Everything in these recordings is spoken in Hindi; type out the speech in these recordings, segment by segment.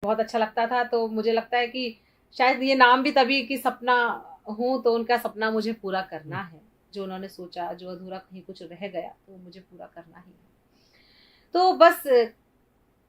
बहुत अच्छा लगता था। तो मुझे लगता है कि शायद ये नाम भी तभी कि सपना हूँ, तो उनका सपना मुझे पूरा करना है। जो उन्होंने सोचा, जो अधूरा कहीं कुछ रह गया, तो मुझे पूरा करना ही है। तो बस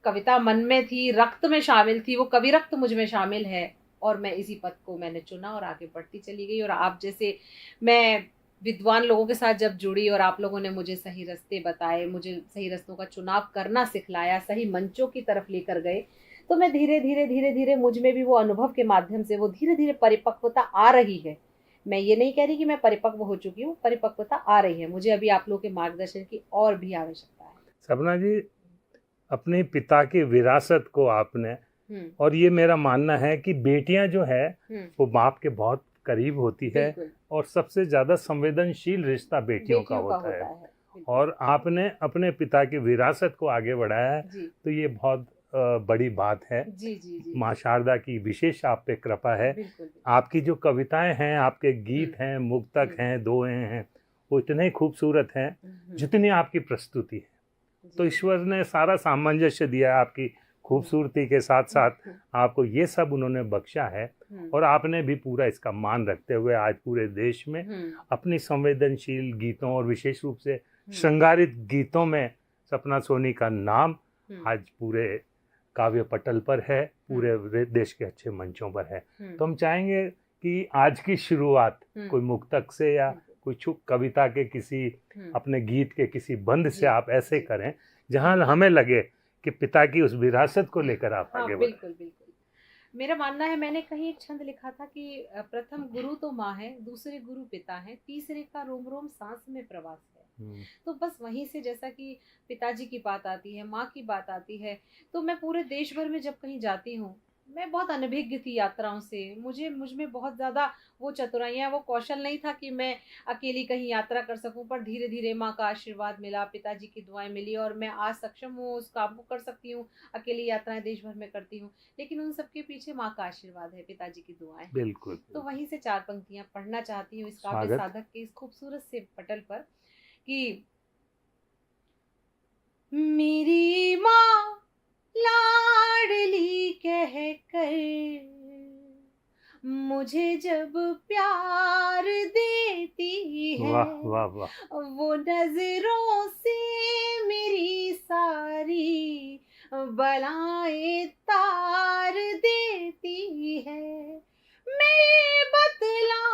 कविता मन में थी, रक्त में शामिल थी, वो कवि रक्त मुझ में शामिल है, और मैं इसी पथ को मैंने चुना और आगे बढ़ती चली गई। और आप जैसे, मैं विद्वान लोगों के साथ जब जुड़ी और आप लोगों ने मुझे सही रास्ते बताए, मुझे सही रास्तों का चुनाव करना सिखलाया, सही मंचों की तरफ लेकर गए, तो मैं धीरे धीरे धीरे धीरे मुझ में भी वो अनुभव के माध्यम से वो धीरे धीरे परिपक्वता आ रही है। मैं ये नहीं कह रही कि मैं परिपक्व हो चुकी हूँ, परिपक्वता आ रही है। मुझे अभी आप लोगों के मार्गदर्शन की और भी आवश्यकता है। सपना जी, अपने पिता की विरासत को आपने, और ये मेरा मानना है कि बेटियां जो है वो बाप के बहुत करीब होती है, और सबसे ज्यादा संवेदनशील रिश्ता बेटियों का होता है। और आपने अपने पिता की विरासत को आगे बढ़ाया है, तो ये बहुत बड़ी बात है। जी जी जी। माँ शारदा की विशेष आप पे कृपा है। आपकी जो कविताएं हैं, आपके गीत हैं, मुक्तक हैं, दोहे हैं, वो इतने खूबसूरत हैं जितनी आपकी प्रस्तुति है। तो ईश्वर ने सारा सामंजस्य दिया आपकी खूबसूरती के साथ साथ, आपको ये सब उन्होंने बख्शा है। और आपने भी पूरा इसका मान रखते हुए आज पूरे देश में अपनी संवेदनशील गीतों और विशेष रूप से श्रृंगारित गीतों में सपना सोनी का नाम आज पूरे काव्य पटल पर है, पूरे देश के अच्छे मंचों पर है। तो हम चाहेंगे कि आज की शुरुआत कोई मुक्तक से या कुछ कविता के किसी अपने गीत के किसी बंद से आप ऐसे करें जहां हमें लगे कि पिता की उस विरासत को लेकर आप आगे बढ़ें। बिल्कुल बिल्कुल। मेरा मानना है, मैंने कहीं एक छंद लिखा था कि प्रथम गुरु तो माँ है, दूसरे गुरु पिता है, तीसरे का रोम रोम सांस में प्रवास है। तो बस वहीं से, जैसा कि पिताजी की बात आती है, माँ की बात आती है, तो मैं पूरे देश भर में जब कहीं जाती हूँ, मैं बहुत अनभिज्ञ थी यात्राओं से। मुझ में बहुत ज़्यादा वो चतुराइयाँ, वो कौशल नहीं था कि मैं अकेली कहीं यात्रा कर सकूं। पर धीरे धीरे माँ का आशीर्वाद मिला, पिताजी की दुआएं मिली, और मैं आज सक्षम हूँ, उस काम को कर सकती हूँ। अकेली यात्राएं देश भर में करती हूँ, लेकिन उन सबके पीछे माँ का आशीर्वाद है, पिताजी की दुआएं हैं। बिल्कुल। तो वहीं से चार पंक्तियां पढ़ना चाहती हूँ इस काव्य साधक के इस खूबसूरत से पटल पर कि मेरी माँ लाडली कह कर मुझे जब प्यार देती है, वाह वाह वाह, वो नजरों से मेरी सारी बलाएं तार देती है। मैं बतला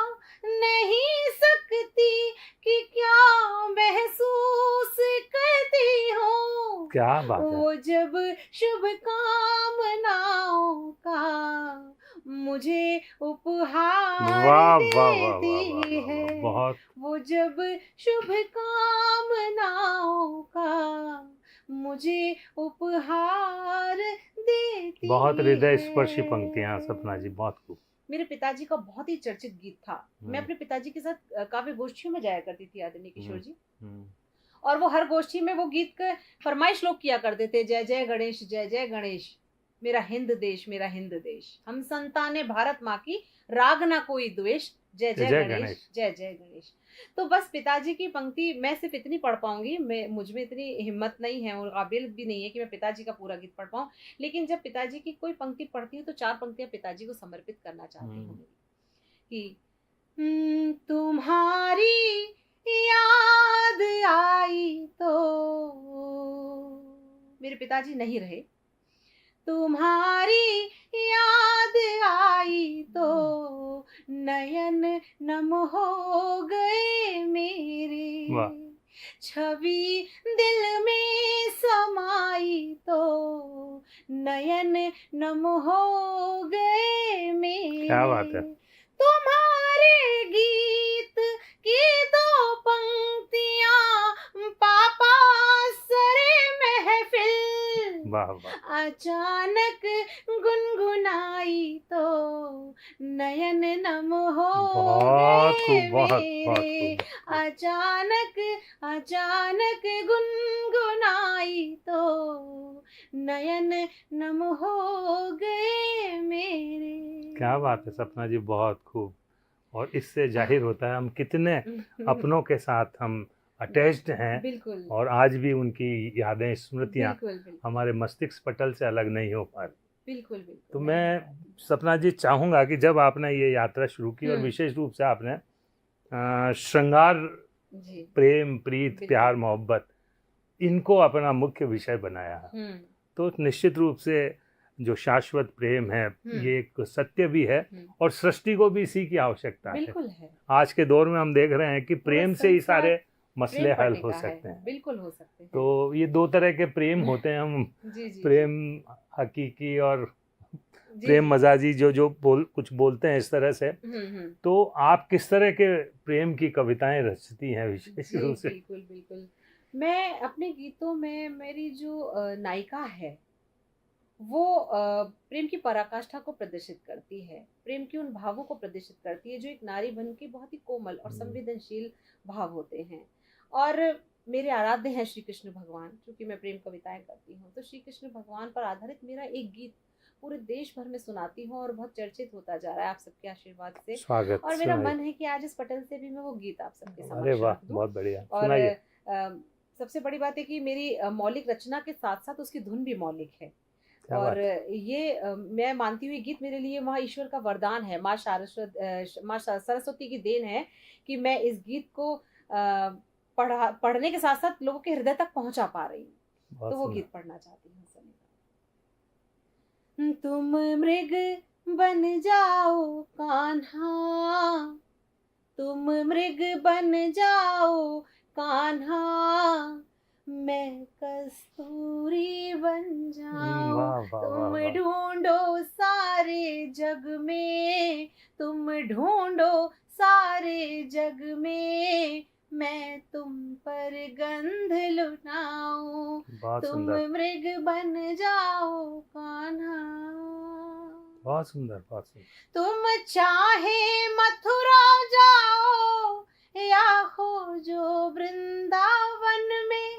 नहीं सकती कि क्या महसूस करती हूँ। क्या बात है। वो जब शुभ कामनाओं का मुझे उपहार देती है, वो जब शुभ कामनाओं का मुझे उपहार देती। बहुत हृदय स्पर्शी पंक्तियां सपना जी, बहुत खूब। मेरे पिताजी का बहुत ही चर्चित गीत था। मैं अपने पिताजी के साथ काव्य गोष्ठियों में जाया करती थी, आदरणीय किशोर जी। और वो हर गोष्ठी में वो गीत का फरमाइश लोग किया करते थे, जय जय गणेश, जय जय गणेश, मेरा हिंद देश, मेरा हिंद देश, हम संताने भारत माँ की, राग ना कोई द्वेष, जय जय गणेश, जय जय गणेश। तो बस पिताजी की पंक्ति मैं सिर्फ इतनी पढ़ पाऊंगी, मैं मुझ में इतनी हिम्मत नहीं है और काबिल भी नहीं है कि मैं पिताजी का पूरा गीत पढ़ पाऊँ। लेकिन जब पिताजी की कोई पंक्ति पढ़ती हूँ तो चार पंक्तियां पिताजी को समर्पित करना चाहती हूँ कि तुम्हारी याद आई तो, मेरे पिताजी नहीं रहे, तुम्हारी याद आई तो नयन नम हो गए मेरे, छवि दिल में समाई तो नयन नम हो गए मेरे। क्या बात है। तुम्हारे गीत की दो पंक्तियां पापा सरे महफिल, वाह वाह, अचानक गुनगुनाई तो नयन नम हो गए मेरे, अचानक अचानक गुनगुनाई तो नयन नम हो गए मेरे। क्या बात है सपना जी, बहुत खूब। और इससे जाहिर होता है हम कितने अपनों के साथ हम अटैच्ड हैं, और आज भी उनकी यादें, स्मृतियां हमारे मस्तिष्क पटल से अलग नहीं हो पा रही। बिल्कुल बिल्कुल। तो मैं सपना जी चाहूँगा कि जब आपने ये यात्रा शुरू की और विशेष रूप से आपने श्रृंगार, जी प्रेम, प्रीत, बिल्कुल। प्यार, मोहब्बत, इनको अपना मुख्य विषय बनाया है, तो निश्चित रूप से जो शाश्वत प्रेम है ये एक सत्य भी है और सृष्टि को भी इसी की आवश्यकता है। बिल्कुल है। आज के दौर में हम देख रहे हैं कि प्रेम से ही सारे मसले हल हो सकते हैं। बिल्कुल हो सकते हैं। तो ये दो तरह के प्रेम होते हैं, हम प्रेम हकीकी और प्रेम मजाजी जो कुछ बोलते हैं इस तरह से। तो आप किस तरह के प्रेम की कविताएं रचती हैं विशेष रूप से? बिल्कुल बिल्कुल। मैं अपने गीतों में मेरी जो नायिका है वो प्रेम की पराकाष्ठा को प्रदर्शित करती है, प्रेम की उन भावों को प्रदर्शित करती है जो एक नारी बन के बहुत ही कोमल और संवेदनशील भाव होते हैं। और मेरे आराध्य हैं श्री कृष्ण भगवान, क्योंकि मैं प्रेम कविताएं करती हूँ, तो श्री कृष्ण भगवान पर आधारित मेरा एक गीत पूरे देश भर में सुनाती हूँ और बहुत चर्चित होता जा रहा है आप सबके आशीर्वाद से। स्वागत। और मेरा मन है कि आज इस पटल से भी मैं वो गीत आप सबके समक्ष अरे वाह, रख दूं। बहुत बढ़िया। और सबसे बड़ी बात है कि मेरी मौलिक रचना के साथ साथ उसकी धुन भी मौलिक है। और ये मैं मानती हूँ गीत मेरे लिए माँ ईश्वर का वरदान है, माँ सरस्वती की देन है कि मैं इस गीत को पढ़ने के साथ साथ लोगों के हृदय तक पहुंचा पा रही हूँ। तो वो गीत पढ़ना चाहती हूँ। तुम मृग बन जाओ कान्हा, तुम मृग बन जाओ कान्हा, मैं कस्तूरी बन जाऊं। तुम ढूंढो सारे जग में, तुम ढूंढो सारे जग में, मैं तुम पर गंध लुटाऊं। तुम मृग बन जाओ कान्हा। बहुत सुंदर, बहुत सुंदर। तुम चाहे मथुरा जाओ या हो जो वृंदावन में,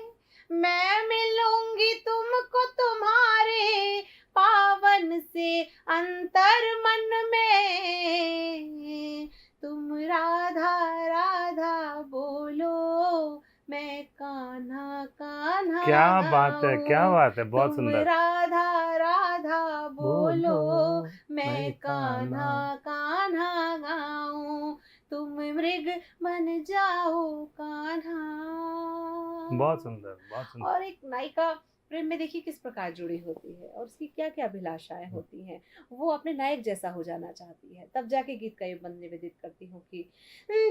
मैं मिलूंगी तुमको तुम्हारे पावन से अंतर मन में। तुम राधा राधा बोलो, मैं कान्हा कान्हा। क्या बात है, क्या बात है, बहुत सुंदर। तुम राधा राधा बोलो, मैं कान्हा कान्हा गाऊं। तुम मृग बन जाओ कान्हा। बहुत सुंदर, बहुत सुंदर। और एक नायिका प्रेम में देखिए किस प्रकार जुड़ी होती है और उसकी क्या क्या अभिलाषाएं होती हैं। वो अपने नायक जैसा हो जाना चाहती है, तब जाके गीत का ये बंद निवेदित करती हूँ कि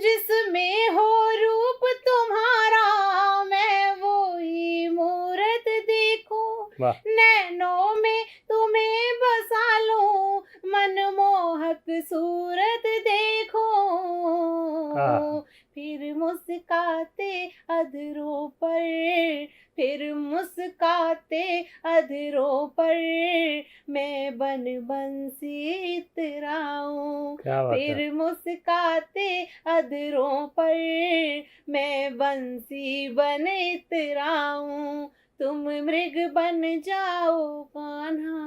जिसमें हो रूप तुम्हारा, मैं वो ही मूरत देखूं, नैनों में तुम्हें बसा लूं, मनमोहक सूरत देखूं, फिर मुस्काते अधरों पर, फिर मुस्काते अधरों पर, मैं बन बंसी इतराऊं। फिर मुस्काते अधरों पर, मैं बंसी बन इतराऊं। तुम मृग बन जाओ कान्हा।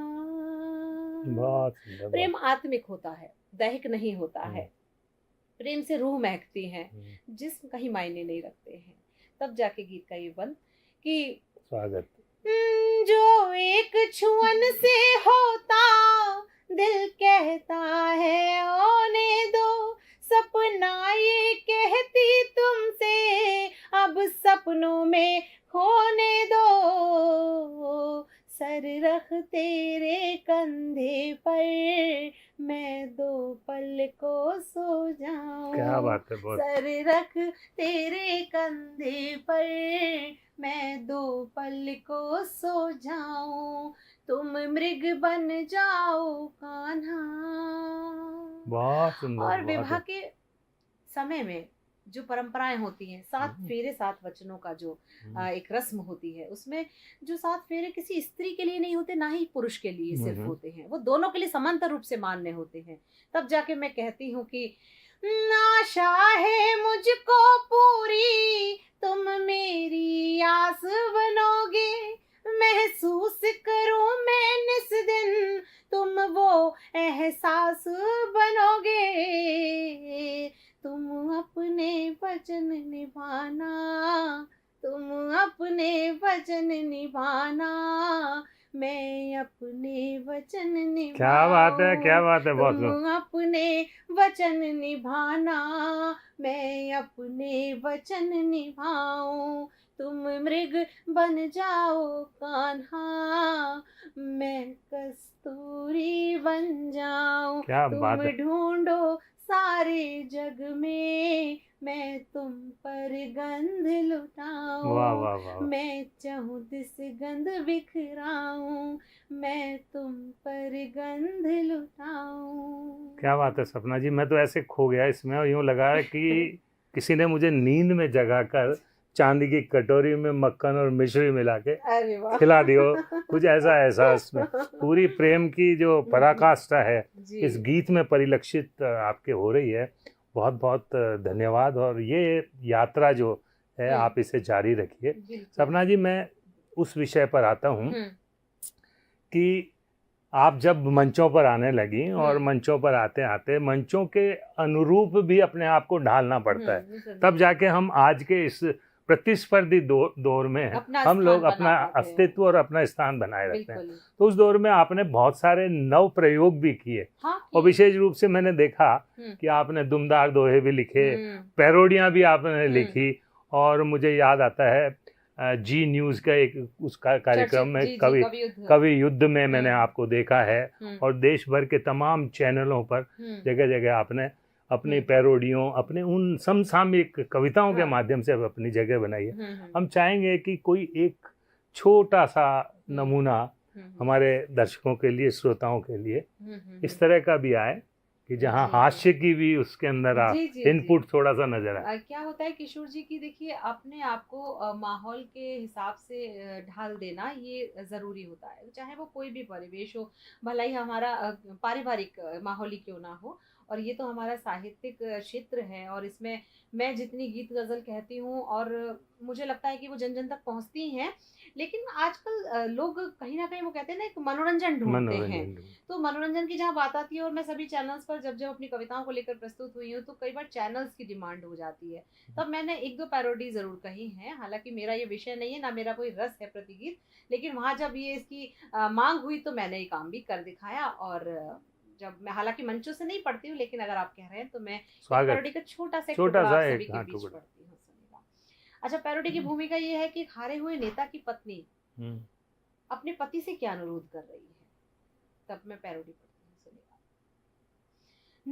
बहुत सुंदर। प्रेम आत्मिक होता है, दैहिक नहीं होता है। प्रेम से रूह महकती है, जिस्म कहीं मायने नहीं रखते हैं। तब जाके गीत का ये बंद कि स्वागत। जो एक छुअन से होता, दिल कहता है ओने दो, सपना ये कहती तुमसे, अब सपनों में खोने दो। सर रख तेरे कंधे पर, मैं दो पल को सो जाऊं। क्या बात है, बहुत। सर रख तेरे कंधे पर, मैं दो पल को सो जाऊं। तुम मृग बन जाओ कान्हा। बहुत सुंदर। और विवाह के समय में जो परंपराएं होती हैं, 7 फेरे 7 वचनों का जो एक रस्म होती है, उसमें जो 7 फेरे किसी स्त्री के लिए नहीं होते, ना ही पुरुष के लिए सिर्फ होते हैं, वो दोनों के लिए समांतर रूप से मान्य होते हैं। तब जाके मैं कहती हूँ कि आशा है मुझको पूरी, तुम मेरी आस बनोगे, महसूस करूं मैं निस दिन, तुम वो एहसास बनोगे। तुम अपने वचन निभाना, तुम अपने वचन निभाना, मैं अपने वचन निभाओ। क्या बात है, क्या बात है, बहुत तुम अपने वचन निभाना, मैं अपने वचन निभाऊं। तुम मृग बन जाओ कान्हा, मैं कस्तूरी बन जाऊं। क्या बात तुम है। ढूंढो सारे जग में, मैं तुम पर गंध लुटाऊं। वाह वाह वाह। मैं चाहूं दिस गंध बिखराऊं, मैं तुम पर गंध लुटाऊं। क्या बात है सपना जी, मैं तो ऐसे खो गया इसमें और यूं लगा कि किसी ने मुझे नींद में जगाकर चांदी की कटोरी में मक्खन और मिश्री मिला के अरे वाह, खिला दियो, कुछ ऐसा एहसास में पूरी प्रेम की जो पराकाष्ठा है जी इस गीत में परिलक्षित आपके हो रही है। बहुत बहुत धन्यवाद। और ये यात्रा जो है आप इसे जारी रखिए। बिल्कुल। सपना जी, मैं उस विषय पर आता हूँ कि आप जब मंचों पर आने लगी और मंचों पर आते आते मंचों के अनुरूप भी अपने आप को ढालना पड़ता है, तब जाके हम आज के इस प्रतिस्पर्धी दौर में हम लोग अपना अस्तित्व और अपना स्थान बनाए रखते हैं। तो उस दौर में आपने बहुत सारे नव प्रयोग भी किए। हाँ, और विशेष रूप से मैंने देखा कि आपने दुमदार दोहे भी लिखे, पैरोडियां भी आपने लिखी। और मुझे याद आता है जी न्यूज़ का एक उसका कार्यक्रम में कवि युद्ध में मैंने आपको देखा है। और देश भर के तमाम चैनलों पर जगह जगह आपने अपनी पैरोडियों, अपने उन समसामयिक कविताओं के माध्यम से अपनी जगह बनाई है। हम चाहेंगे कि कोई एक छोटा सा नमूना हमारे दर्शकों के लिए, श्रोताओं के लिए इस तरह का भी आए कि जहाँ हास्य की भी उसके अंदर इनपुट थोड़ा सा नजर आए। क्या होता है किशोर जी की, देखिए अपने आप को माहौल के हिसाब से ढाल देना ये ज़रूरी होता है, चाहे वो कोई भी परिवेश हो, भला ही हमारा पारिवारिक माहौल ही क्यों ना हो। और ये तो हमारा साहित्यिक क्षेत्र है और इसमें मैं जितनी गीत गज़ल कहती हूँ और मुझे लगता है कि वो जन जन तक पहुँचती हैं, लेकिन आजकल लोग कहीं ना कहीं वो कहते हैं ना एक मनोरंजन ढूंढते हैं। तो मनोरंजन की जहाँ बात आती है, और मैं सभी चैनल्स पर जब जब अपनी कविताओं को लेकर प्रस्तुत हुई हूँ तो कई बार चैनल्स की डिमांड हो जाती है। तब मैंने एक दो पैरोडी ज़रूर कही हैं, हालांकि मेरा ये विषय नहीं है, ना मेरा कोई रस है प्रतिगीत, लेकिन वहाँ जब ये इसकी मांग हुई तो मैंने ये काम भी कर दिखाया। और जब मैं हालांकि मंचों से नहीं पढ़ती हूँ, लेकिन अगर आप कह रहे हैं तो मैं पैरोडी का छोटा सा सभी के बीच पढ़ती हूँ। अच्छा, पैरोडी की भूमिका ये है कि हारे हुए नेता की पत्नी अपने पति से क्या अनुरोध कर रही है, तब मैं पैरोडी पढ़ती हूँ। सुनिए।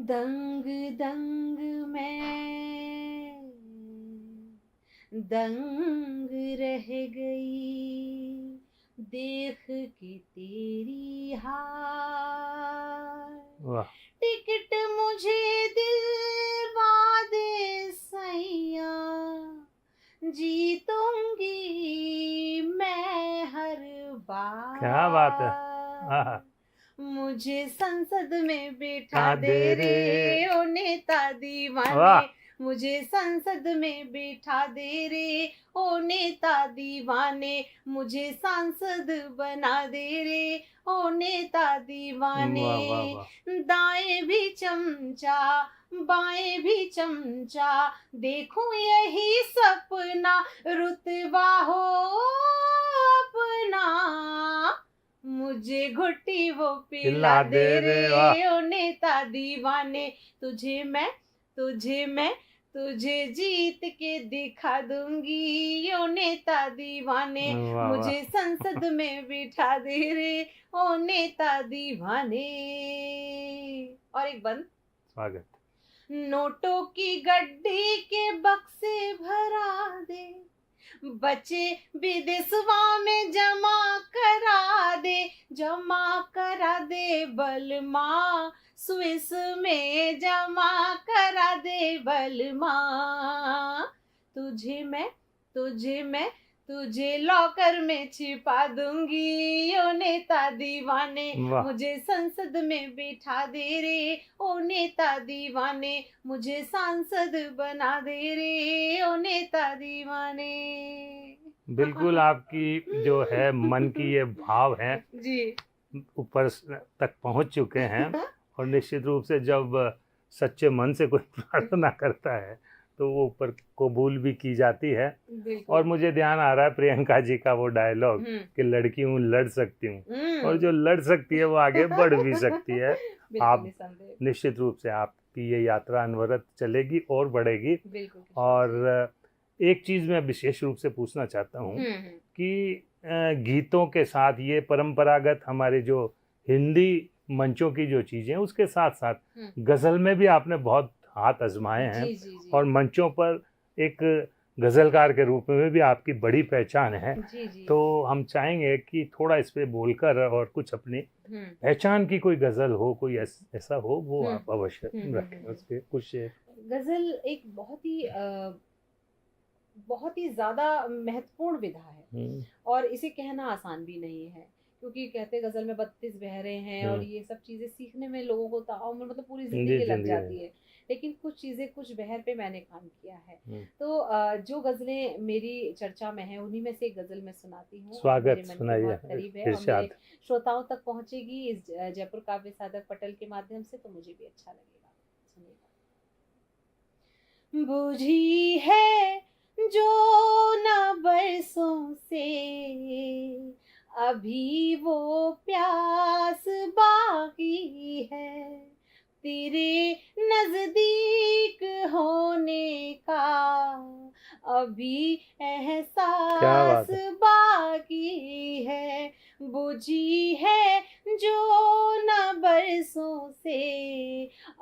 दंग दंग मैं दंग रह गई, देख के तेरी हार, टिकट मुझे दिलवा दे सैया, जीतूंगी मैं हर बार। क्या बात है। मुझे संसद में बिठा दे रे ओ नेता दीवाने, मुझे संसद में बिठा दे रे ओ नेता दीवाने, मुझे सांसद बना दे रे ओ नेता दीवाने। दाएं भी चमचा बाएं भी चमचा, देखूं यही सपना, रुतबा हो अपना, मुझे घुट्टी वो पिला दे रे ओ नेता दीवाने। तुझे जीत के दिखा दूंगी ओ नेता दीवाने, मुझे संसद में बिठा दे रे ओ नेता दीवाने। और एक बंद। स्वागत। नोटों की गड्डी के बक्से भरा दे, बचे विदेशवा में जमा करा दे बलमा, स्विस में जमा करा दे बलमा। तुझे लॉकर में छिपा दूंगी ओ नेता दीवाने, मुझे संसद में बिठा दे रे ओ नेता दीवाने, मुझे सांसद बना दे रे ओ नेता दीवाने। बिल्कुल, आपकी जो है मन की ये भाव है जी ऊपर तक पहुंच चुके हैं। और निश्चित रूप से जब सच्चे मन से कोई प्रार्थना करता है तो वो ऊपर कबूल भी की जाती है। बिल्कुल। और मुझे ध्यान आ रहा है प्रियंका जी का वो डायलॉग कि लड़की हूँ लड़ सकती हूँ, और जो लड़ सकती है वो आगे बढ़ भी सकती है। आप निसंदेह। निश्चित रूप से आपकी ये यात्रा अनवरत चलेगी और बढ़ेगी। बिल्कुल। और एक चीज़ मैं विशेष रूप से पूछना चाहता हूँ कि गीतों के साथ ये परंपरागत हमारे जो हिंदी मंचों की जो चीज़ें हैं उसके साथ साथ गज़ल में भी आपने बहुत हाथ आजमाए हैं। जी, जी, जी। और मंचों पर एक गज़लकार के रूप में भी आपकी बड़ी पहचान है। जी, जी। तो हम चाहेंगे कि थोड़ा इस पे बोलकर और कुछ अपनी पहचान की कोई गज़ल हो, कोई ऐसा हो, वो आप अवश्य रखें, उसके कुछ। गज़ल एक बहुत ही ज़्यादा महत्वपूर्ण विधा है और इसे कहना आसान भी नहीं है, क्योंकि कहते गज़ल में 32 बहरे हैं और ये सब चीज़ें सीखने में लोगों को ताउम्र मतलब पूरी ज़िंदगी लग जाती है। लेकिन कुछ चीज़ें कुछ बहर पे मैंने काम किया है। तो जो गज़लें मेरी चर्चा में हैं उन्हीं में से एक गज़ल मैं सुनाती हूँ। स्वागत, मेरे मन के बहुत करीब है और मेरे श्रोताओं तक पहुँचेगी इस जयपुर काव्य साधक पटल के माध्यम से, तो मुझे भी अच्छा लगेगा। सुनिएगा। बूझी है जो न बरसों से अभी वो प्यास बाकी है, तेरे नजदीक होने का अभी एहसास बाकी है। बुझी है जो न बरसों से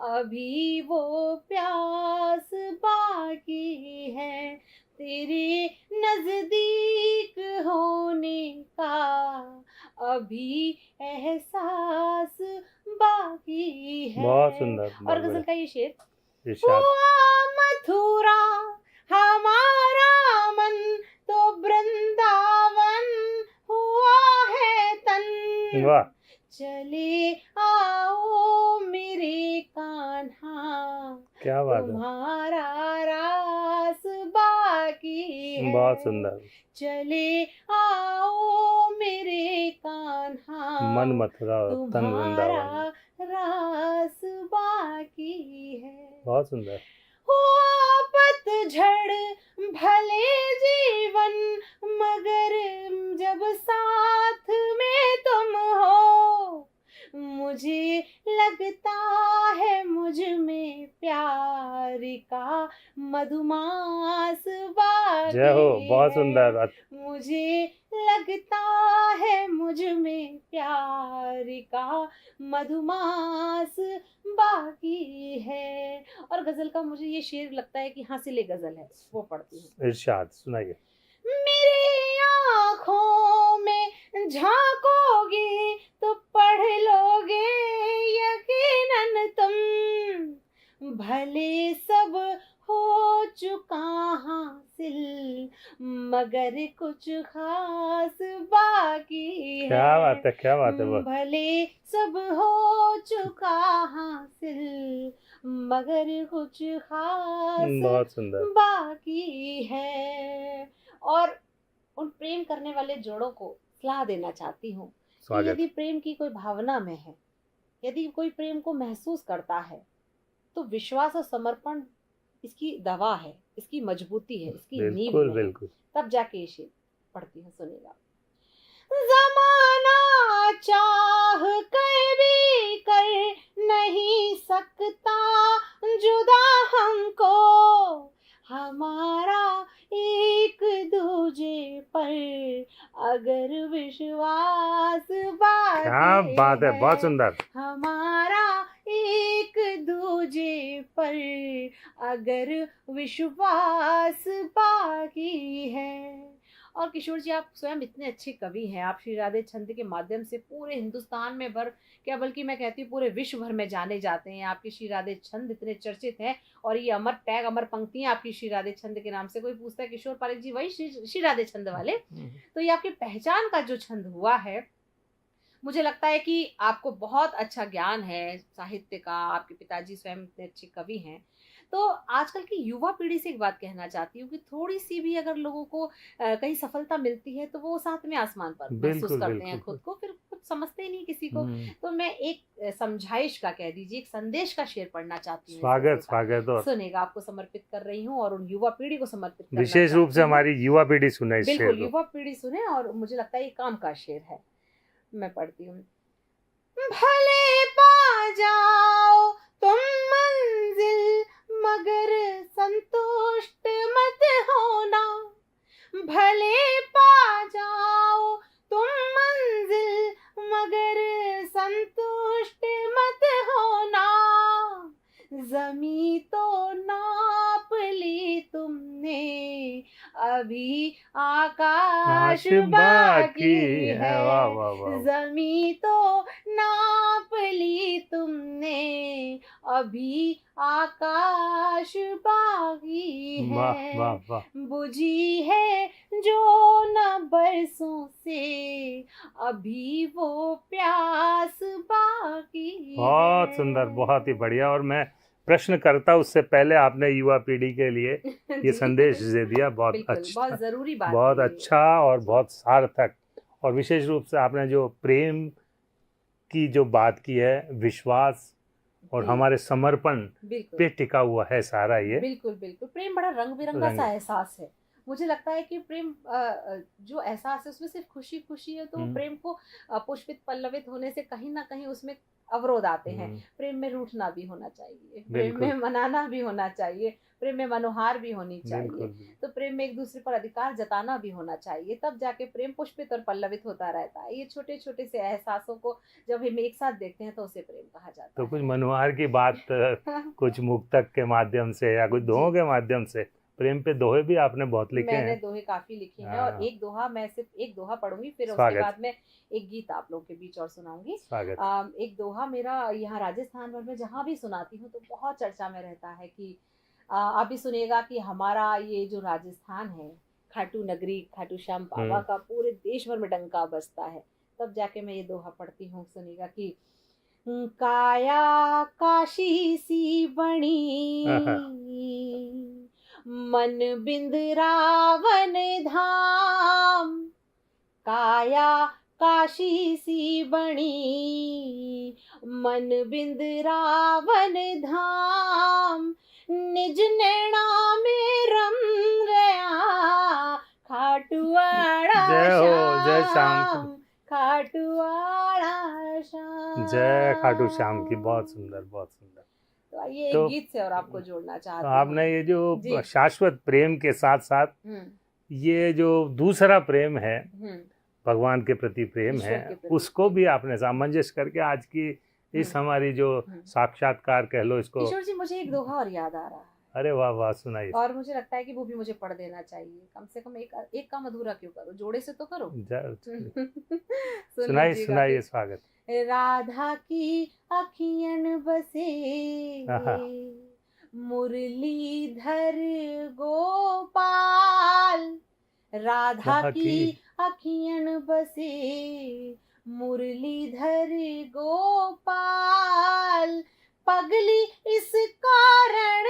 अभी वो प्यास बाकी है, तेरे नजदीक होने का अभी एहसास बाकी है। बहुत सुंदर। और गजल का ये शेर, हुआ मथुरा हमारा मन तो वृंदावन हुआ है तन। वाह। चले आओ मेरे कान्हा, क्या बात है, तुम्हारा रास बाकी है। बहुत सुंदर। चले आओ मेरे कान्हा, मन मथुरा तन वृंदावन, रास बाकी है। बहुत सुंदर। हुआ पतझड़ भले जीवन मगर जब साथ में तुम हो, मुझे लगता है मुझ में प्यार का मधुमास बाकी। जय हो, बहुत सुंदर। मुझे लगता है मुझ में प्यार का मधुमास बाकी है। और गजल का मुझे ये शेर लगता है कि हासिले गजल है, वो पढ़ती हूँ। इरशाद सुनाइए। मेरी आँखों में झांकोगे तो पढ़ लोगे यकीनन तुम, भले सब हो चुका हासिल मगर कुछ खास बाकी है। क्या बात है, क्या बात है। भले सब हो चुका हासिल मगर कुछ खास बहुत सुंदर बाकी है। और उन प्रेम करने वाले जोड़ों को सलाह देना चाहती हूँ कि यदि प्रेम की कोई भावना में है, यदि कोई प्रेम को महसूस करता है, तो विश्वास और समर्पण इसकी दवा है, इसकी मजबूती है, इसकी नींव है। बिल्कुल। तब जाके ये शेर पढ़ती हूँ, सुनेगा। जमाना चाह कर भी कर नहीं सकता जुदा हमको, हमारा एक दूजे पर अगर विश्वास बाकी। क्या बात है, बहुत सुंदर। हमारा एक दूजे पर अगर विश्वास बाकी है। और किशोर जी, आप स्वयं इतने अच्छे कवि हैं, आप श्री राधे छंद के माध्यम से पूरे हिंदुस्तान में भर क्या बल्कि मैं कहती हूँ पूरे विश्व भर में जाने जाते हैं। आपके श्री राधे छंद इतने चर्चित हैं और ये अमर टैग, अमर पंक्तियां आपकी श्री राधे छंद के नाम से। कोई पूछता है किशोर पारेख जी वही श्री राधे छंद वाले, तो ये आपकी पहचान का जो छंद हुआ है, मुझे लगता है कि आपको बहुत अच्छा ज्ञान है साहित्य का, आपके पिताजी स्वयं इतने अच्छे कवि हैं। तो आजकल की युवा पीढ़ी से एक बात कहना चाहती हूँ कि थोड़ी सी भी अगर लोगों को कहीं सफलता मिलती है तो वो साथ में आसमान पर महसूस करते हैं खुद को, फिर कुछ समझते ही नहीं किसी को। तो मैं एक समझाइश का कह दीजिए, एक संदेश का शेर पढ़ना चाहती हूँ। स्वागत और सुनेगा, आपको समर्पित कर रही हूँ और उन युवा पीढ़ी को समर्पित करना विशेष रूप से हमारी युवा पीढ़ी सुने इस शेर बिल्कुल को। युवा पीढ़ी सुने, और मुझे लगता है ये काम का शेर है। मैं पढ़ती हूँ। भले पा जाओ तुम मंजिल, मगर संतुष्ट मत होना। भले पा जाओ तुम मंजिल, मगर संतुष्ट मत होना। जमी तो नाप ली तुमने, अभी आकाश बाकी है। वाह वाह वाह। जमी तो नाप ली तुमने, अभी आकाश बाकी है। वाह वाह वाह। बुझी है जो न बरसों से, अभी वो प्यास बाकी है। बहुत सुंदर, बहुत ही बढ़िया। और मैं प्रश्न करता उससे पहले आपने युवा पीढ़ी के लिए ये संदेश दे दिया। बहुत अच्छा, बहुत जरूरी बात, बहुत अच्छा और बहुत सार्थक। और विशेष रूप से आपने जो प्रेम की जो बात की है, विश्वास और हमारे समर्पण पे टिका हुआ है सारा ये। बिल्कुल बिल्कुल। प्रेम बड़ा रंग बिरंगा सा एहसास है। मुझे लगता है कि प्रेम जो एहसास है उसमें सिर्फ खुशी खुशी है, तो प्रेम को पुष्पित पल्लवित होने से कहीं ना कहीं उसमें अवरोध आते हैं। प्रेम में रूठना भी होना चाहिए, प्रेम में मनाना भी होना चाहिए, प्रेम में मनोहार भी होनी चाहिए। तो प्रेम में एक दूसरे पर अधिकार जताना भी होना चाहिए, तब जाके प्रेम पुष्पित और पल्लवित होता रहता है। ये छोटे छोटे से एहसासों को जब हम एक साथ देखते हैं तो उसे प्रेम कहा जाता है। तो कुछ मनोहार की बात कुछ मुक्तक के माध्यम से या कुछ दोहों के माध्यम से, प्रेम पे दोहे भी आपने बहुत लिखे हैं। मैंने दोहे काफी लिखे हैं, और एक दोहा, मैं सिर्फ एक दोहा पढ़ूंगी, फिर उसके बाद में एक गीत आप लोगों के बीच और सुनाऊंगी। एक दोहा मेरा यहाँ राजस्थान भर में जहाँ भी सुनाती हूँ तो बहुत चर्चा में रहता है कि आप भी सुनिएगा कि हमारा ये जो राजस्थान है, खाटू नगरी, खाटू श्याम बाबा का पूरे देश भर में डंका बजता है। तब जाके मैं ये दोहा पढ़ती हूँ, सुनिएगा कि काया काशी सी बनी, मन बिंद रावण धाम। काया काशी सी बनी, मन बिंद रावण धाम। निज नैना में रम गया, खाटुआड़ा श्याम, खाटुआड़ा श्याम। जय खाटू श्याम की। बहुत सुंदर, बहुत सुंदर। तो ये एक गीत से और आपको जोड़ना चाहती हूँ। आपने ये जो शाश्वत प्रेम के साथ साथ ये जो दूसरा प्रेम है, भगवान के प्रति प्रेम है, उसको भी आपने सामंजस्य करके आज की इस हमारी जो साक्षात्कार कह लो इसको। ईश्वर जी, मुझे एक दोहा और याद आ रहा है। अरे वाह वाह, सुनाइए। और मुझे लगता है कि वो भी मुझे पढ़ देना चाहिए, कम से कम एक काम अधूरा क्यों करो, जोड़े से तो करो। सुनाइए। स्वागत। राधा की अखियन बसे, मुरलीधर गोपाल। राधा की अखियन बसे, मुरलीधर गोपाल। पगली इस कारण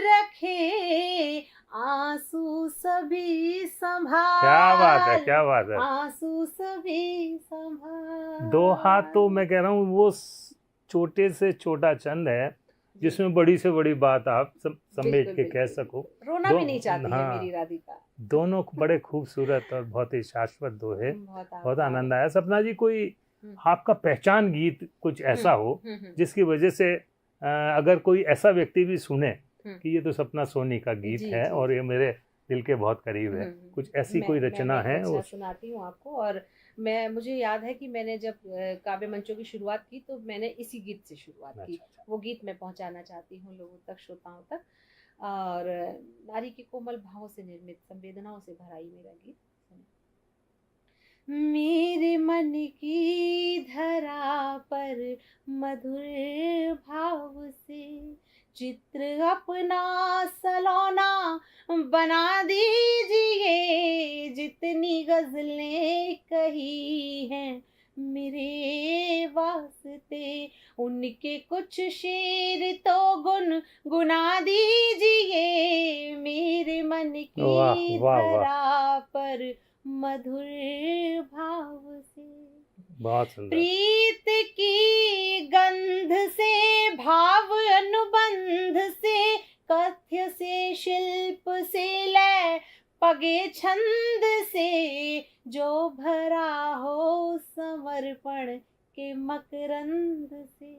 रखे, आंसू सभी संभाल। क्या बात है, क्या बात है। आंसू सभी संभाल। दोहा तो मैं कह रहा हूँ वो छोटे से छोटा चंद है जिसमें बड़ी से बड़ी बात आप समेट के कह सको। रोना भी नहीं चाहती है मेरी राधिका। दोनों बड़े खूबसूरत और बहुत ही शाश्वत दोहे। बहुत आनंद आया। सपना जी, कोई आपका पहचान गीत कुछ ऐसा हो जिसकी वजह से अगर कोई ऐसा व्यक्ति भी सुने कि ये तो सपना सोनी का गीत है और ये मेरे दिल के बहुत करीब है, कुछ ऐसी कोई रचना है? मैं सुनाती हूँ आपको। और मुझे याद है कि मैंने जब काव्य मंचों की शुरुआत की तो मैंने इसी गीत से शुरुआत की। वो गीत मैं पहुंचाना चाहती हूँ लोगों तक, श्रोताओं तक। और नारी के कोमल भावों से निर्मित, संवेदनाओं से भरा ही मेरा गीत। मेरे मन की धरा पर मधुर भाव से चित्र अपना सलोना बना दीजिए। जितनी गजलें कही हैं मेरे वास्ते, उनके कुछ शेर तो गुना दीजिए। मेरे मन की धरा पर मधुर भाव से। बहुत सुंदर। प्रीत की गंध से, भाव अनुबंध से, कथ्य से, शिल्प से, लय पगे छंद से, जो भरा हो समर्पण के मकरंद से,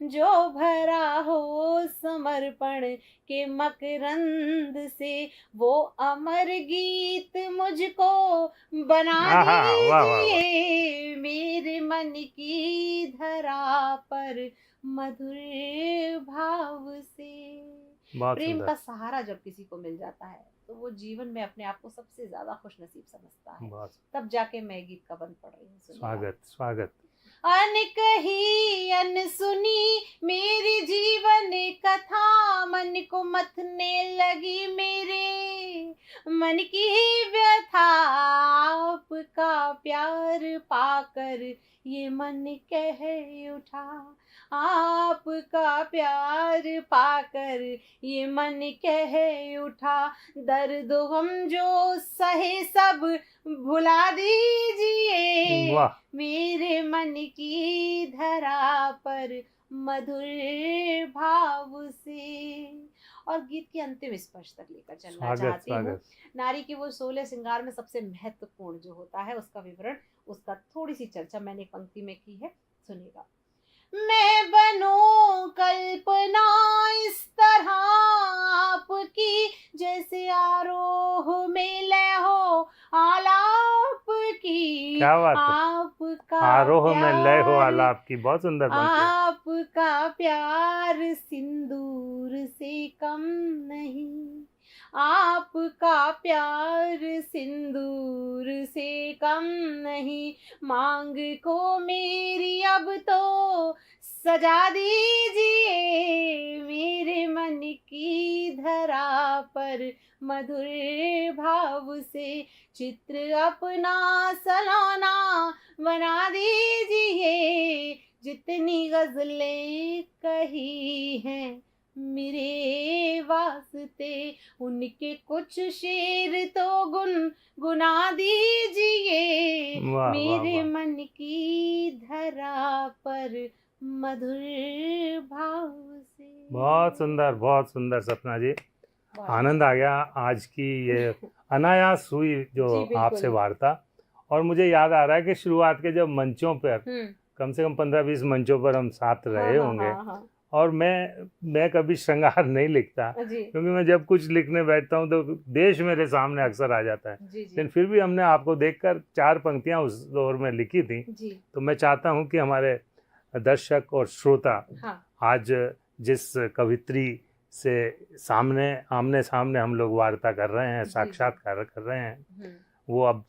जो भरा हो समर्पण के मकरंद से, वो अमर गीत मुझको बना दीजिए, मेरे मन की धरा पर मधुर भाव से। प्रेम का सहारा जब किसी को मिल जाता है तो वो जीवन में अपने आप को सबसे ज्यादा खुशनसीब समझता है। तब जाके मैं गीत का बन पड़ रही हूँ। स्वागत स्वागत। अनकही अनसुनी मेरी जीवन कथा, मन को मथने लगी मेरे मन की व्यथा, आपका प्यार पाकर ये मन कह उठा, आपका प्यार पाकर ये मन कह उठा, दर्द हम जो सहे सब भुला दीजिए, मेरे मन की धरा पर मधुर भाव से। और गीत के अंतिम स्पर्श तक लेकर चलना चाहती हूँ। नारी के वो 16 श्रृंगार में सबसे महत्वपूर्ण जो होता है उसका विवरण, उसका थोड़ी सी चर्चा मैंने एक पंक्ति में की है, सुनिएगा। मैं बनूं कल्पना इस तरह आपकी, जैसे आरोह में लय हो आलाप की। क्या बात है, आपका आरोह में लय हो आलाप की, बहुत सुंदर पंक्ति। आपका प्यार सिंदूर से कम नहीं, आपका प्यार सिंदूर से कम नहीं, मांग को मेरी अब तो सजा दीजिए, मेरे मन की धरा पर मधुर भाव से, चित्र अपना सलोना बना दीजिए, जितनी गजलें कही हैं मेरे वास्ते, उनके कुछ शेर तो गुनगुना दीजिए, मेरे मन की धरा पर मधुर भाव से। बहुत सुंदर सपना जी, आनंद आ गया आज की ये अनायास हुई जो आपसे वार्ता। और मुझे याद आ रहा है कि शुरुआत के जब मंचों पर कम से कम 15-20 मंचों पर हम साथ रहे होंगे, और मैं कभी श्रृंगार नहीं लिखता, क्योंकि मैं जब कुछ लिखने बैठता हूँ तो देश मेरे सामने अक्सर आ जाता है, लेकिन फिर भी हमने आपको देखकर 4 पंक्तियाँ उस दौर में लिखी थी। तो मैं चाहता हूँ कि हमारे दर्शक और श्रोता आज जिस कवित्री से आमने सामने हम लोग वार्ता कर रहे हैं, साक्षात्कार कर रहे हैं, वो अब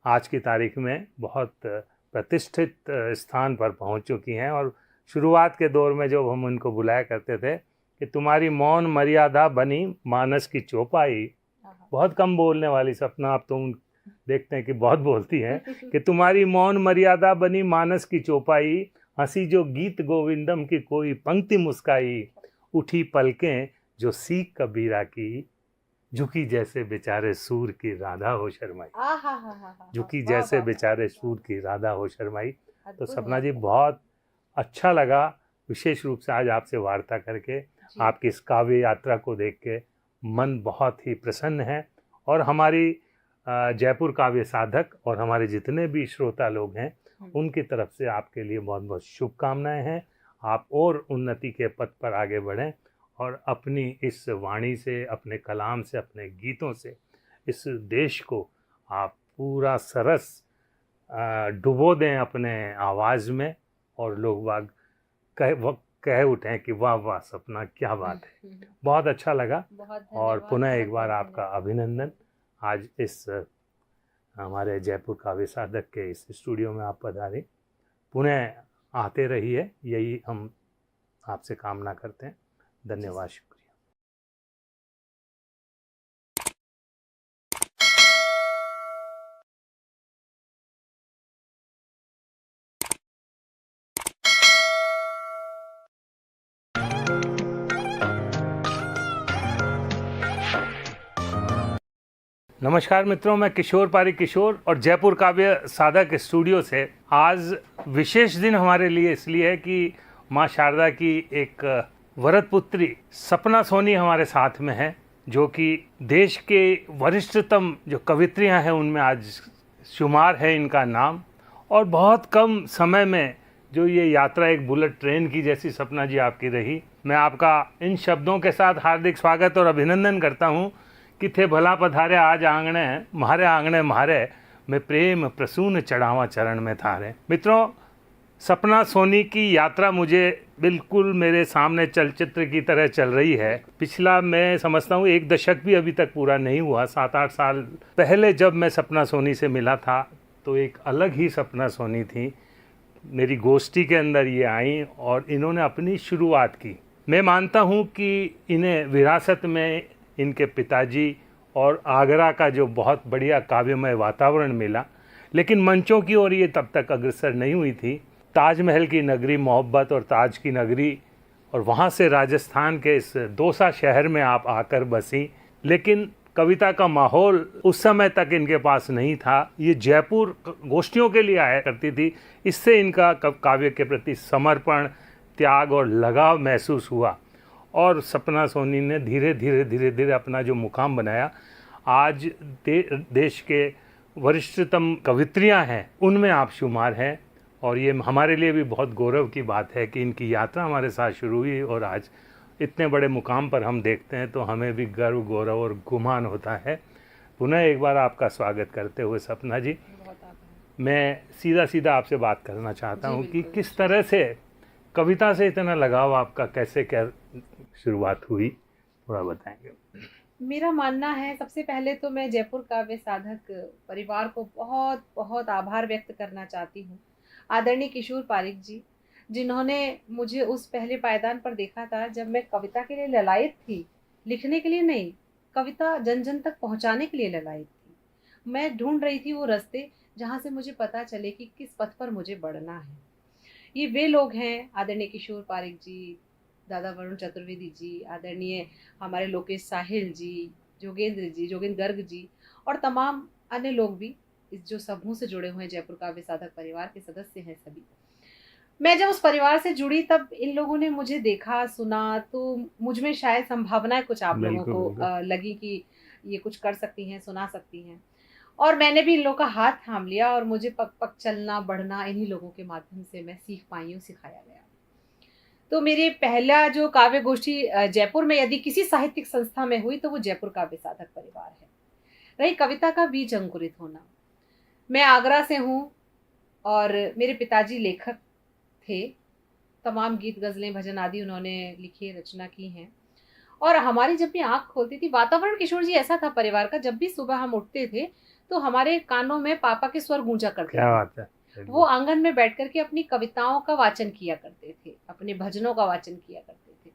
आज की तारीख में बहुत प्रतिष्ठित स्थान पर पहुँच चुकी हैं। और शुरुआत के दौर में जब हम उनको बुलाया करते थे कि तुम्हारी मौन मर्यादा बनी मानस की चौपाई, बहुत कम बोलने वाली सपना, आप तो देखते हैं कि बहुत बोलती हैं, कि तुम्हारी मौन मर्यादा बनी मानस की चौपाई, हंसी जो गीत गोविंदम की कोई पंक्ति मुस्काई, उठी पलकें जो सीख कबीरा की, झुकी जैसे बेचारे सूर की राधा हो शर्माई, झुकी जैसे बेचारे सूर की राधा हो शर्माई। तो सपना जी बहुत अच्छा लगा विशेष रूप से आज आपसे वार्ता करके, आपकी इस काव्य यात्रा को देख के मन बहुत ही प्रसन्न है। और हमारी जयपुर काव्य साधक और हमारे जितने भी श्रोता लोग हैं उनकी तरफ से आपके लिए बहुत बहुत शुभकामनाएं हैं। आप और उन्नति के पथ पर आगे बढ़ें और अपनी इस वाणी से, अपने कलाम से, अपने गीतों से इस देश को आप पूरा सरस डुबो दें अपने आवाज़ में, और लोग बाग कह उठें कि वाह वाह सपना, क्या बात है। बहुत अच्छा लगा, और पुनः एक बार आपका अभिनंदन। आज इस हमारे जयपुर काव्य साधक के इस स्टूडियो में आप पधारे, पुनः आते रहिए, यही हम आपसे कामना करते हैं। धन्यवाद, शुक्रिया। नमस्कार मित्रों, मैं किशोर पारिक किशोर और जयपुर काव्य साधक स्टूडियो से आज विशेष दिन हमारे लिए इसलिए है कि माँ शारदा की एक वरद पुत्री सपना सोनी हमारे साथ में है, जो कि देश के वरिष्ठतम जो कवित्रियाँ हैं उनमें आज शुमार है इनका नाम। और बहुत कम समय में जो ये यात्रा एक बुलेट ट्रेन की जैसी सपना जी आपकी रही। मैं आपका इन शब्दों के साथ हार्दिक स्वागत और अभिनंदन करता हूँ कि थे भला पधारे आज आंगणे म्हारे में प्रेम प्रसून चढ़ावा चरण में थारे। मित्रों, सपना सोनी की यात्रा मुझे बिल्कुल मेरे सामने चलचित्र की तरह चल रही है। पिछला मैं समझता हूँ 1 दशक भी अभी तक पूरा नहीं हुआ। 7-8 साल पहले जब मैं सपना सोनी से मिला था तो एक अलग ही सपना सोनी थी। मेरी गोष्ठी के अंदर ये आई और इन्होंने अपनी शुरुआत की। मैं मानता हूँ कि इन्हें विरासत में इनके पिताजी और आगरा का जो बहुत बढ़िया काव्यमय वातावरण मिला, लेकिन मंचों की ओर ये तब तक अग्रसर नहीं हुई थी। ताजमहल की नगरी मोहब्बत और ताज की नगरी, और वहाँ से राजस्थान के इस दौसा शहर में आप आकर बसी, लेकिन कविता का माहौल उस समय तक इनके पास नहीं था। ये जयपुर गोष्ठियों के लिए आया करती थी। इससे इनका काव्य के प्रति समर्पण, त्याग और लगाव महसूस हुआ और सपना सोनी ने धीरे धीरे अपना जो मुकाम बनाया। आज देश के वरिष्ठतम कवित्रियां हैं उनमें आप शुमार हैं, और ये हमारे लिए भी बहुत गौरव की बात है कि इनकी यात्रा हमारे साथ शुरू हुई और आज इतने बड़े मुकाम पर हम देखते हैं तो हमें भी गर्व, गौरव और गुमान होता है। पुनः एक बार आपका स्वागत करते हुए सपना जी, मैं सीधा आपसे बात करना चाहता हूँ कि किस तरह से कविता से इतना लगाव आपका, कैसे क्या शुरुआत हुई, थोड़ा बताएंगे। मेरा मानना है, सबसे पहले तो मैं जयपुर काव्य साधक परिवार को बहुत बहुत आभार व्यक्त करना चाहती हूँ। आदरणीय किशोर पारिक जी, जिन्होंने मुझे उस पहले पायदान पर देखा था जब मैं कविता के लिए ललायत थी, लिखने के लिए नहीं, कविता जन जन तक पहुंचाने के लिए ललायत थी। मैं ढूंढ रही थी वो रास्ते जहां से मुझे पता चले कि किस पथ पर मुझे बढ़ना है। ये वे लोग हैं, आदरणीय किशोर पारिक जी, दादा वरुण चतुर्वेदी जी, आदरणीय हमारे लोकेश साहिल जी, जोगेंद्र गर्ग जी और तमाम अन्य लोग भी इस जो समूह से जुड़े हुए हैं, जयपुर काव्य साधक परिवार के सदस्य हैं सभी। मैं जब उस परिवार से जुड़ी तब इन लोगों ने मुझे देखा, सुना, तो मुझ में शायद संभावनाएं कुछ आप लोगों को लगी कि ये कुछ कर सकती हैं, सुना सकती हैं, और मैंने भी इन लोगों का हाथ थाम लिया और मुझे पग पग चलना बढ़ना इन्हीं लोगों के माध्यम से मैं सीख पाई हूँ, सिखाया गया। तो मेरे पहला जो काव्य गोष्ठी जयपुर में यदि किसी साहित्यिक संस्था में हुई तो वो जयपुर काव्य साधक परिवार है। रही कविता का बीज अंकुरित होना, मैं आगरा से हूँ और मेरे पिताजी लेखक थे। तमाम गीत, गजलें, भजन आदि उन्होंने लिखी, रचना की हैं। और हमारी जब भी आंख खोलती थी, वातावरण किशोर जी ऐसा था परिवार का, जब भी सुबह हम उठते थे तो हमारे कानों में पापा के स्वर गूंजा करते थे। क्या बात है। वो आंगन में बैठ करके अपनी कविताओं का वाचन किया करते थे, अपने भजनों का वाचन किया करते थे।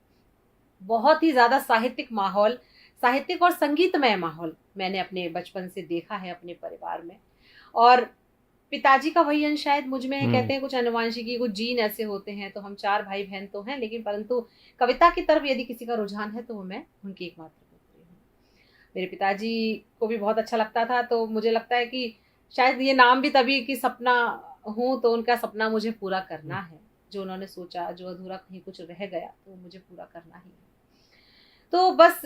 बहुत ही ज्यादा साहित्यिक माहौल, साहित्यिक और संगीतमय माहौल मैंने अपने बचपन से देखा है अपने परिवार में। और पिताजी का वही अंश शायद मुझ में है। कहते हैं कुछ अनुवांशिकी, कुछ जीन ऐसे होते हैं, तो हम 4 भाई बहन तो हैं, लेकिन परंतु कविता की तरफ यदि किसी का रुझान है तो वो मैं उनकी एकमात्र पुत्री हूँ। मेरे पिताजी को भी बहुत अच्छा लगता था, तो मुझे लगता है कि शायद ये नाम भी तभी कि सपना हूँ, तो उनका सपना मुझे पूरा करना है। जो उन्होंने सोचा, जो अधूरा कहीं कुछ रह गया तो मुझे पूरा करना ही है। तो बस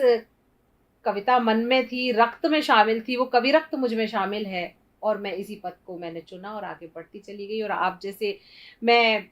कविता मन में थी, रक्त में शामिल थी, वो कवि रक्त मुझ में शामिल है और मैं इसी पथ को मैंने चुना और आगे बढ़ती चली गई। और आप जैसे मैं